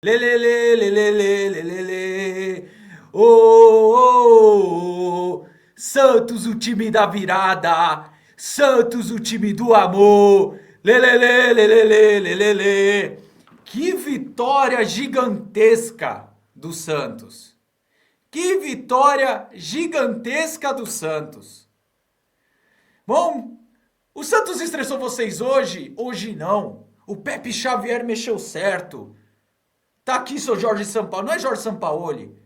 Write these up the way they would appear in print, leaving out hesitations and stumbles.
Lelele, lelele, lelele. Oh, oh, oh. Santos, o time da virada. Santos, o time do amor. Lelele, lelele, lelele. Que vitória gigantesca do Santos. Que vitória gigantesca do Santos. Bom, o Santos estressou vocês hoje? Hoje não. O Pepe Xavier mexeu certo. Tá aqui seu Jorge Sampaoli. Não é Jorge Sampaoli.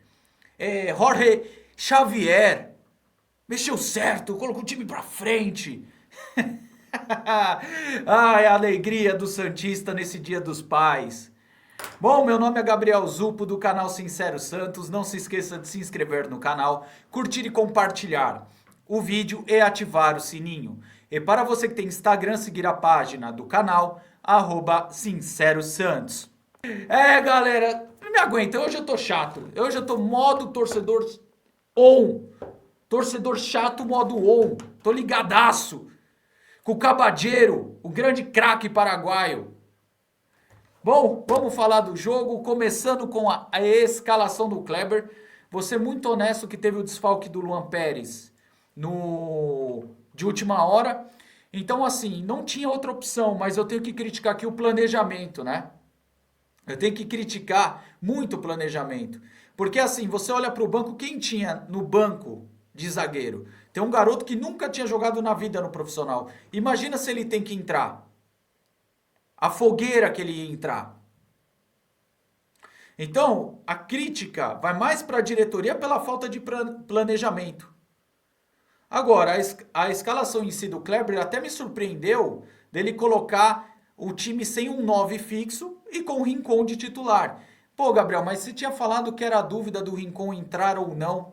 É Jorge Xavier. Mexeu certo, colocou o time pra frente. Ai, a alegria do Santista nesse Dia dos Pais. Bom, meu nome é Gabriel Zupo do canal Sincero Santos. Não se esqueça de se inscrever no canal, curtir e compartilhar o vídeo e ativar o sininho. E para você que tem Instagram, seguir a página do canal, Sincero Santos. Galera, não me aguenta, hoje eu tô chato. Hoje eu tô modo torcedor on. Torcedor chato modo on. Tô ligadaço. Com o Cabageiro, o grande craque paraguaio. Bom, vamos falar do jogo, começando com a escalação do Kleber. Vou ser muito honesto que teve o desfalque do Luan Pérez de última hora. Então, assim, não tinha outra opção, mas eu tenho que criticar aqui o planejamento, né? Eu tenho que criticar muito o planejamento. Porque assim, você olha para o banco, quem tinha no banco de zagueiro? Tem um garoto que nunca tinha jogado na vida no profissional. Imagina se ele tem que entrar. A fogueira que ele ia entrar. Então, a crítica vai mais para a diretoria pela falta de planejamento. Agora, a escalação em si do Kleber até me surpreendeu dele colocar o time sem um 9 fixo e com o Rincon de titular. Pô, Gabriel, mas você tinha falado que era a dúvida do Rincon entrar ou não.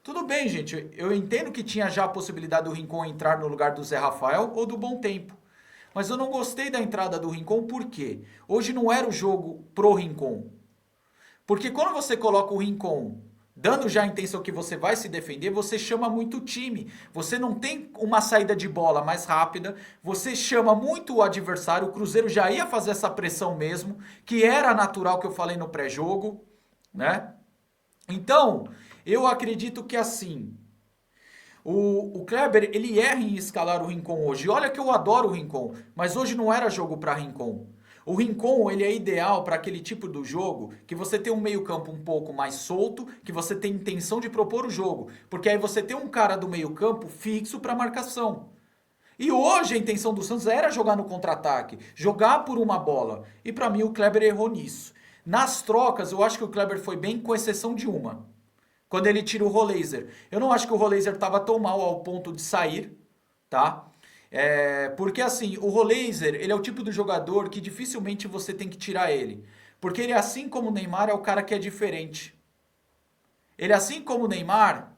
Tudo bem, gente, eu entendo que tinha já a possibilidade do Rincon entrar no lugar do Zé Rafael ou do Bom Tempo. Mas eu não gostei da entrada do Rincon, por quê? Hoje não era o jogo pro Rincon. Porque quando você coloca o Rincon dando já a intenção que você vai se defender, você chama muito o time. Você não tem uma saída de bola mais rápida, você chama muito o adversário. O Cruzeiro já ia fazer essa pressão mesmo, que era natural que eu falei no pré-jogo, né? Então, eu acredito que assim, o Kleber, ele erra em escalar o Rincon hoje. Olha que eu adoro o Rincon, mas hoje não era jogo para Rincon. O Rincon, ele é ideal para aquele tipo do jogo que você tem um meio-campo um pouco mais solto, que você tem intenção de propor o jogo, porque aí você tem um cara do meio-campo fixo para marcação. E hoje a intenção do Santos era jogar no contra-ataque, jogar por uma bola. E para mim o Kleber errou nisso. Nas trocas, eu acho que o Kleber foi bem, com exceção de uma. Quando ele tira o Roleiser. Eu não acho que o Roleiser estava tão mal ao ponto de sair, tá? Porque assim, o Roleiser, ele é o tipo do jogador que dificilmente você tem que tirar ele. Porque ele, assim como o Neymar, é o cara que é diferente. Ele, assim como o Neymar,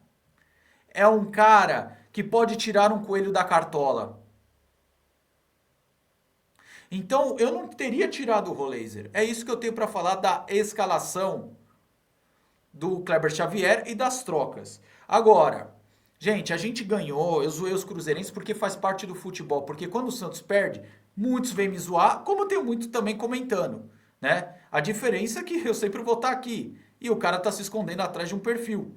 é um cara que pode tirar um coelho da cartola. Então, eu não teria tirado o Roleiser. É isso que eu tenho para falar da escalação do Kleber Xavier e das trocas. Agora, gente, a gente ganhou, eu zoei os cruzeirenses porque faz parte do futebol, porque quando o Santos perde, muitos vêm me zoar, como tem muito também comentando, né? A diferença é que eu sempre vou estar aqui e o cara tá se escondendo atrás de um perfil.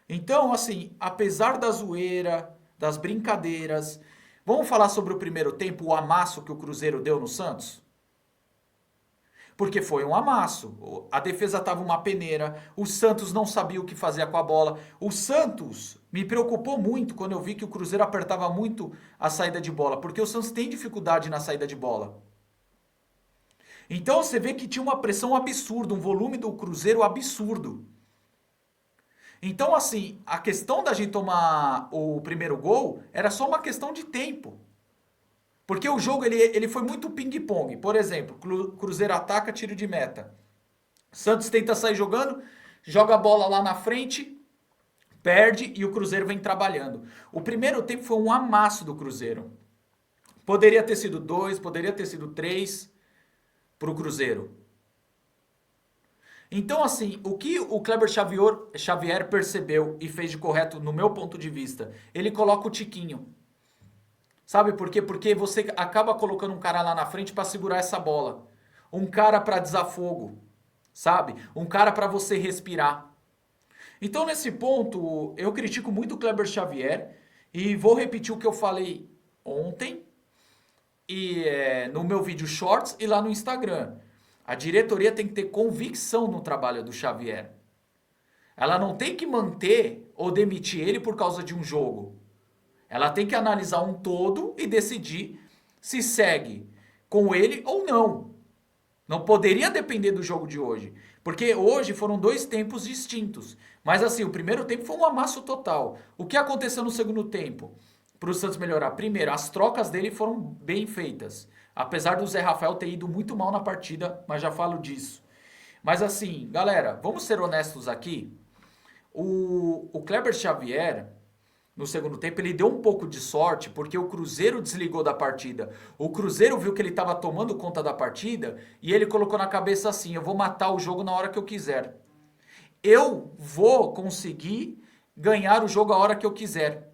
Então, assim, apesar da zoeira, das brincadeiras, vamos falar sobre o primeiro tempo, o amasso que o Cruzeiro deu no Santos? Porque foi um amasso. A defesa estava uma peneira. O Santos não sabia o que fazer com a bola. O Santos me preocupou muito quando eu vi que o Cruzeiro apertava muito a saída de bola. Porque o Santos tem dificuldade na saída de bola. Então você vê que tinha uma pressão absurda, um volume do Cruzeiro absurdo. Então, assim, a questão da gente tomar o primeiro gol era só uma questão de tempo. Porque o jogo ele foi muito ping-pong. Por exemplo, Cruzeiro ataca, tiro de meta. Santos tenta sair jogando, joga a bola lá na frente, perde e o Cruzeiro vem trabalhando. O primeiro tempo foi um amasso do Cruzeiro. Poderia ter sido 2, poderia ter sido 3 para o Cruzeiro. Então, assim, o que o Kleber Xavier percebeu e fez de correto, no meu ponto de vista, ele coloca o Tiquinho. Sabe por quê? Porque você acaba colocando um cara lá na frente para segurar essa bola. Um cara para desafogo. sabe? Um cara para você respirar. Então, nesse ponto, eu critico muito o Kleber Xavier e vou repetir o que eu falei ontem e no meu vídeo Shorts e lá no Instagram. A diretoria tem que ter convicção no trabalho do Xavier. Ela não tem que manter ou demitir ele por causa de um jogo. Ela tem que analisar um todo e decidir se segue com ele ou não. Não poderia depender do jogo de hoje. Porque hoje foram dois tempos distintos. Mas assim, o primeiro tempo foi um amasso total. O que aconteceu no segundo tempo? Para o Santos melhorar. Primeiro, as trocas dele foram bem feitas. Apesar do Zé Rafael ter ido muito mal na partida, mas já falo disso. Mas assim, galera, vamos ser honestos aqui. O Kleber Xavier, no segundo tempo, ele deu um pouco de sorte porque o Cruzeiro desligou da partida. O Cruzeiro viu que ele estava tomando conta da partida e ele colocou na cabeça assim: eu vou matar o jogo na hora que eu quiser. Eu vou conseguir ganhar o jogo a hora que eu quiser.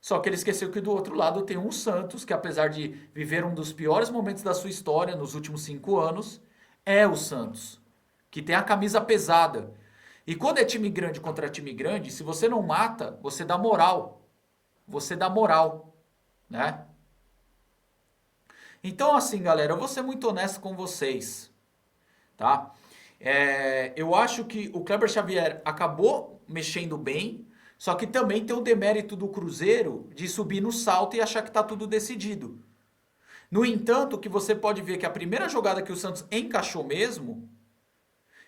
Só que ele esqueceu que do outro lado tem um Santos que, apesar de viver um dos piores momentos da sua história nos últimos 5 anos, é o Santos, que tem a camisa pesada. E quando é time grande contra time grande, se você não mata, você dá moral. Você dá moral, né? Então, assim, galera, eu vou ser muito honesto com vocês, tá? Eu acho que o Kleber Xavier acabou mexendo bem, só que também tem o demérito do Cruzeiro de subir no salto e achar que tá tudo decidido. No entanto, que você pode ver que a primeira jogada que o Santos encaixou mesmo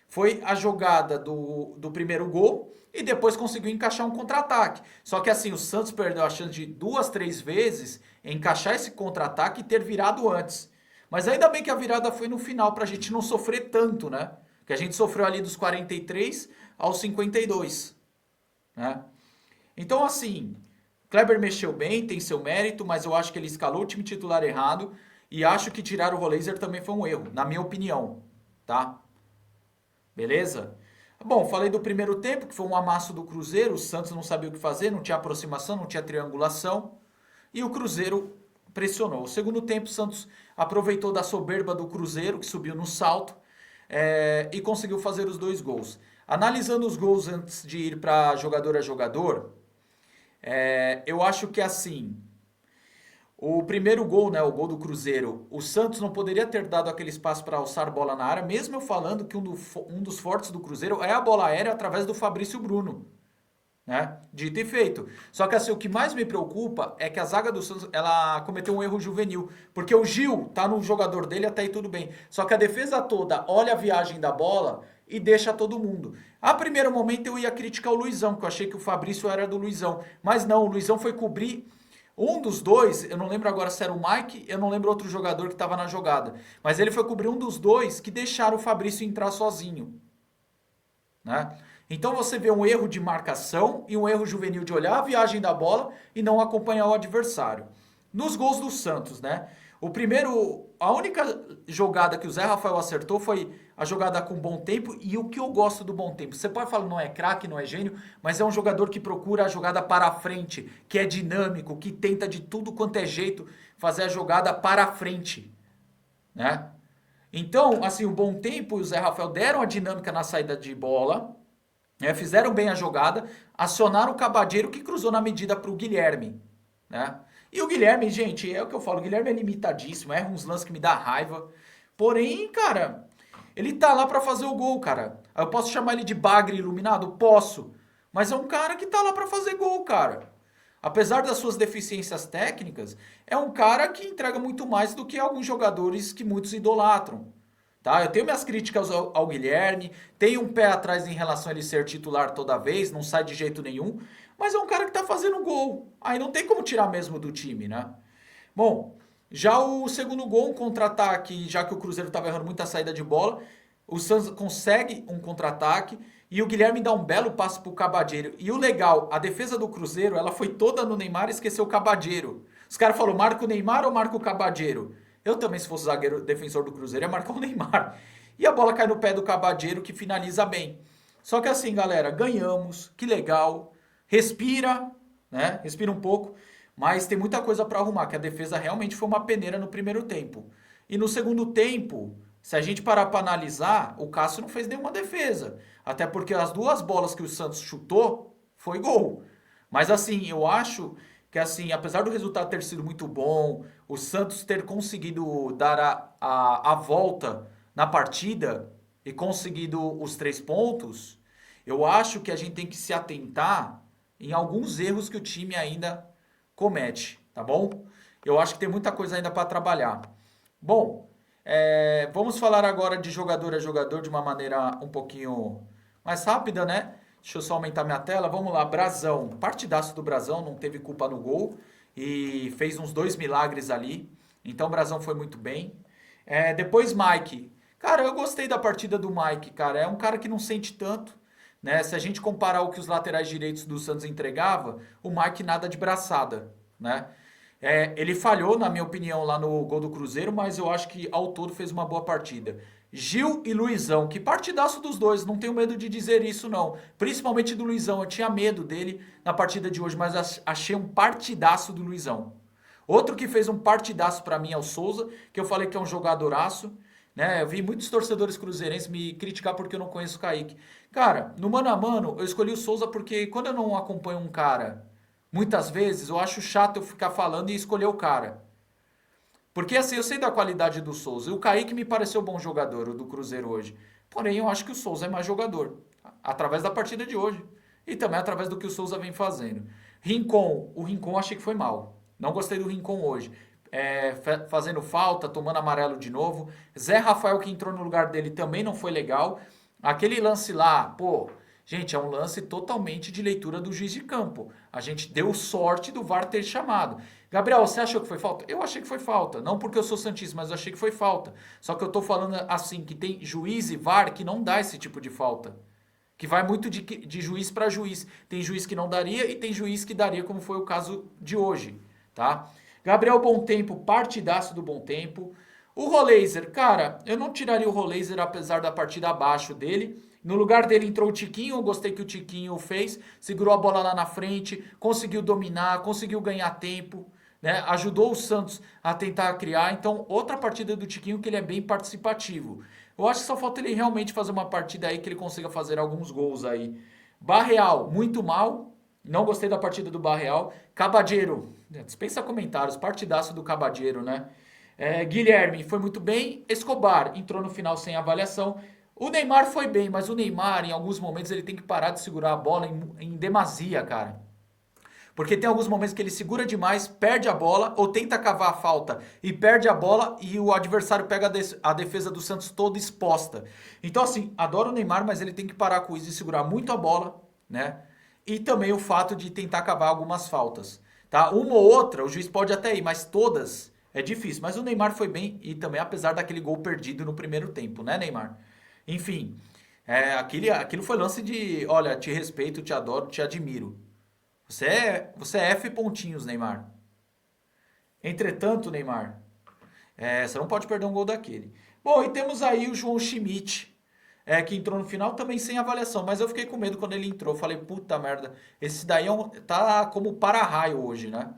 foi a jogada do primeiro gol e depois conseguiu encaixar um contra-ataque. Só que assim, o Santos perdeu a chance de 2, 3 vezes encaixar esse contra-ataque e ter virado antes. Mas ainda bem que a virada foi no final pra gente não sofrer tanto, né? Que a gente sofreu ali dos 43 aos 52, né? Então assim, Kleber mexeu bem, tem seu mérito, mas eu acho que ele escalou o time titular errado e acho que tirar o Roleiser também foi um erro, na minha opinião, tá? Beleza? Bom, falei do primeiro tempo, que foi um amasso do Cruzeiro. O Santos não sabia o que fazer, não tinha aproximação, não tinha triangulação. E o Cruzeiro pressionou. O segundo tempo, o Santos aproveitou da soberba do Cruzeiro, que subiu no salto, e conseguiu fazer os 2 gols. Analisando os gols antes de ir para jogador a jogador, eu acho que assim, o primeiro gol, né, o gol do Cruzeiro, o Santos não poderia ter dado aquele espaço para alçar bola na área, mesmo eu falando que um dos fortes do Cruzeiro é a bola aérea através do Fabrício Bruno, né? Dito e feito. Só que assim, o que mais me preocupa é que a zaga do Santos, ela cometeu um erro juvenil, porque o Gil tá no jogador dele, até aí tudo bem. Só que a defesa toda olha a viagem da bola e deixa todo mundo. A primeiro momento eu ia criticar o Luizão, que eu achei que o Fabrício era do Luizão, mas não, o Luizão foi cobrir um dos dois, eu não lembro agora se era o Mike, eu não lembro outro jogador que estava na jogada. Mas ele foi cobrir um dos dois que deixaram o Fabrício entrar sozinho, né? Então você vê um erro de marcação e um erro juvenil de olhar a viagem da bola e não acompanhar o adversário. Nos gols do Santos, né? A única jogada que o Zé Rafael acertou foi a jogada com bom tempo e o que eu gosto do bom tempo. Você pode falar não é craque, não é gênio, mas é um jogador que procura a jogada para a frente, que é dinâmico, que tenta de tudo quanto é jeito fazer a jogada para a frente, né? Então, assim, o bom tempo e o Zé Rafael deram a dinâmica na saída de bola, fizeram bem a jogada, acionaram o Cabadeiro que cruzou na medida para o Guilherme, né? E o Guilherme, gente, é o que eu falo, o Guilherme é limitadíssimo, erra uns lances que me dá raiva. Porém, cara, ele tá lá pra fazer o gol, cara. Eu posso chamar ele de bagre iluminado? Posso. Mas é um cara que tá lá pra fazer gol, cara. Apesar das suas deficiências técnicas, é um cara que entrega muito mais do que alguns jogadores que muitos idolatram. Tá? Eu tenho minhas críticas ao Guilherme, tenho um pé atrás em relação a ele ser titular toda vez, não sai de jeito nenhum, mas é um cara que tá fazendo gol. Aí não tem como tirar mesmo do time, né? Bom, já o segundo gol, um contra-ataque, já que o Cruzeiro estava errando muita saída de bola, o Santos consegue um contra-ataque e o Guilherme dá um belo passo pro Cabadeiro. E o legal, a defesa do Cruzeiro, ela foi toda no Neymar e esqueceu o Cabadeiro. Os caras falaram, marca o Neymar ou marca o Cabadeiro? Eu também, se fosse zagueiro defensor do Cruzeiro, ia marcar o Neymar. E a bola cai no pé do Cabadeiro, que finaliza bem. Só que assim, galera, ganhamos, que legal. Respira, né? Respira um pouco. Mas tem muita coisa para arrumar, que a defesa realmente foi uma peneira no primeiro tempo. E no segundo tempo, se a gente parar para analisar, o Cássio não fez nenhuma defesa. Até porque as duas bolas que o Santos chutou foi gol. Mas assim, eu acho que assim, apesar do resultado ter sido muito bom, o Santos ter conseguido dar a volta na partida e conseguido os 3 pontos, eu acho que a gente tem que se atentar em alguns erros que o time ainda comete, tá bom? Eu acho que tem muita coisa ainda para trabalhar. Bom, vamos falar agora de jogador a jogador de uma maneira um pouquinho mais rápida, né? Deixa eu só aumentar minha tela. Vamos lá, Brazão. Partidaço do Brazão, não teve culpa no gol e fez uns 2 milagres ali. Então o Brazão foi muito bem. Depois Mike. Cara, eu gostei da partida do Mike, cara. É um cara que não sente tanto, né? Se a gente comparar o que os laterais direitos do Santos entregava, o Mike nada de braçada, né? Ele falhou, na minha opinião, lá no gol do Cruzeiro, mas eu acho que ao todo fez uma boa partida. Gil e Luizão, que partidaço dos dois, não tenho medo de dizer isso não. Principalmente do Luizão, eu tinha medo dele na partida de hoje, mas achei um partidaço do Luizão. Outro que fez um partidaço pra mim é o Souza, que eu falei que é um jogadoraço, né? Eu vi muitos torcedores cruzeirenses me criticar porque eu não conheço o Kaique. Cara, no mano a mano, eu escolhi o Souza porque quando eu não acompanho um cara muitas vezes, eu acho chato eu ficar falando e escolher o cara. Porque assim, eu sei da qualidade do Souza. E o Kaique me pareceu bom jogador, o do Cruzeiro hoje. Porém, eu acho que o Souza é mais jogador. Através da partida de hoje. E também através do que o Souza vem fazendo. Rincon. O Rincon achei que foi mal. Não gostei do Rincon hoje. Fazendo falta, tomando amarelo de novo. Zé Rafael, que entrou no lugar dele, também não foi legal. Aquele lance lá, pô, gente, é um lance totalmente de leitura do juiz de campo. A gente deu sorte do VAR ter chamado. Gabriel, você achou que foi falta? Eu achei que foi falta. Não porque eu sou santista, mas eu achei que foi falta. Só que eu tô falando assim, que tem juiz e VAR que não dá esse tipo de falta. Que vai muito de juiz para juiz. Tem juiz que não daria e tem juiz que daria, como foi o caso de hoje, tá? Gabriel Bom Tempo, partidaço do Bom Tempo. O Roleiser, cara, eu não tiraria o Roleiser apesar da partida abaixo dele. No lugar dele entrou o Tiquinho, eu gostei que o Tiquinho fez, segurou a bola lá na frente, conseguiu dominar, conseguiu ganhar tempo, né? Ajudou o Santos a tentar criar. Então, outra partida do Tiquinho que ele é bem participativo. Eu acho que só falta ele realmente fazer uma partida aí que ele consiga fazer alguns gols aí. Barreal, muito mal. Não gostei da partida do Barreal. Cabadeiro, dispensa comentários, partidaço do Cabadeiro, né? Guilherme foi muito bem. Escobar entrou no final sem avaliação. O Neymar foi bem, mas o Neymar, em alguns momentos, ele tem que parar de segurar a bola em demasia, cara. Porque tem alguns momentos que ele segura demais, perde a bola, ou tenta cavar a falta e perde a bola, e o adversário pega a defesa do Santos toda exposta. Então, assim, adoro o Neymar, mas ele tem que parar com isso e segurar muito a bola, né? E também o fato de tentar cavar algumas faltas, tá? Uma ou outra, o juiz pode até ir, mas todas é difícil. Mas o Neymar foi bem, e também apesar daquele gol perdido no primeiro tempo, né, Neymar? Enfim, aquilo foi lance de, olha, te respeito, te adoro, te admiro. Você é F pontinhos, Neymar. Entretanto, Neymar, você não pode perder um gol daquele. Bom, e temos aí o João Schmidt, que entrou no final também sem avaliação, mas eu fiquei com medo quando ele entrou. Falei, puta merda, esse daí tá como para-raio hoje, né?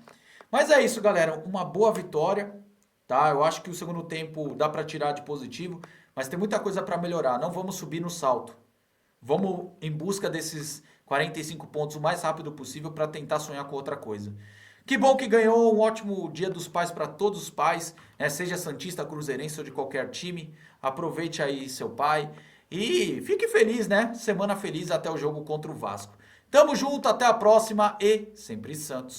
Mas é isso, galera, uma boa vitória, tá? Eu acho que o segundo tempo dá para tirar de positivo, mas tem muita coisa para melhorar. Não vamos subir no salto. Vamos em busca desses 45 pontos o mais rápido possível para tentar sonhar com outra coisa. Que bom que ganhou, um ótimo Dia dos Pais para todos os pais, né? Seja santista, cruzeirense ou de qualquer time. Aproveite aí seu pai e fique feliz, né? Semana feliz até o jogo contra o Vasco. Tamo junto, até a próxima e sempre Santos.